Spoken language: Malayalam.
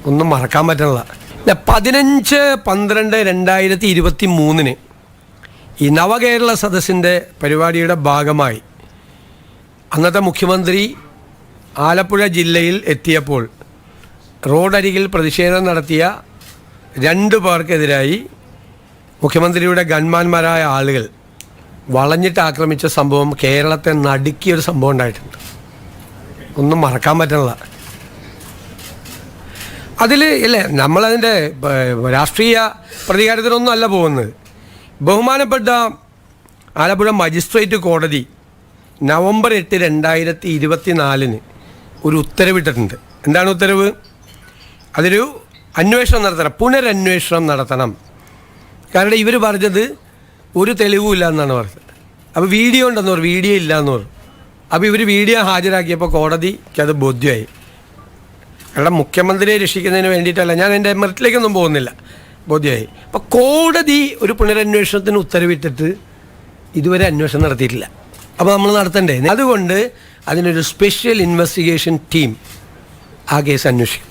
ഒന്നും മറക്കാൻ പറ്റുന്നില്ല. 15/12/2023 ഈ നവകേരള സദസ്സിൻ്റെ പരിപാടിയുടെ ഭാഗമായി അന്നത്തെ മുഖ്യമന്ത്രി ആലപ്പുഴ ജില്ലയിൽ എത്തിയപ്പോൾ റോഡരികിൽ പ്രതിഷേധം നടത്തിയ 2 പേർക്കെതിരായി മുഖ്യമന്ത്രിയുടെ ഗൺമാന്മാരായ ആളുകൾ വളഞ്ഞിട്ട് ആക്രമിച്ച സംഭവം കേരളത്തെ നടുക്കിയൊരു സംഭവം ഉണ്ടായിട്ടുണ്ട്. ഒന്നും മറക്കാൻ പറ്റുന്നില്ല. അതിൽ ഇല്ലേ, നമ്മളതിൻ്റെ രാഷ്ട്രീയ പ്രതികാരത്തിനൊന്നും അല്ല പോകുന്നത്. ബഹുമാനപ്പെട്ട ആലപ്പുഴ മജിസ്ട്രേറ്റ് കോടതി നവംബർ 8, 2024 ഒരു ഉത്തരവിട്ടിട്ടുണ്ട്. എന്താണ് ഉത്തരവ്? അതൊരു അന്വേഷണം നടത്തണം, പുനരന്വേഷണം നടത്തണം. കാരണം ഇവർ പറഞ്ഞത് ഒരു തെളിവും ഇല്ല എന്നാണ് പറഞ്ഞത്. അപ്പോൾ വീഡിയോ ഉണ്ടെന്ന് പറഞ്ഞു, വീഡിയോ ഇല്ല എന്ന് പറഞ്ഞു. അപ്പോൾ ഇവർ വീഡിയോ ഹാജരാക്കിയപ്പോൾ കോടതിക്ക് അത് ബോധ്യമായി. കാരണം മുഖ്യമന്ത്രിയെ രക്ഷിക്കുന്നതിന് വേണ്ടിയിട്ടല്ല, ഞാൻ എൻ്റെ മെറിറ്റിലേക്കൊന്നും പോകുന്നില്ല, ബോധ്യമായി. അപ്പോൾ കോടതി ഒരു പുനരന്വേഷണത്തിന് ഉത്തരവിട്ടിട്ട് ഇതുവരെ അന്വേഷണം നടത്തിയിട്ടില്ല. അപ്പോൾ നമ്മൾ നടത്തണ്ടേ? അതുകൊണ്ട് അതിനൊരു സ്പെഷ്യൽ ഇൻവെസ്റ്റിഗേഷൻ ടീം ആ കേസ് അന്വേഷിക്കും.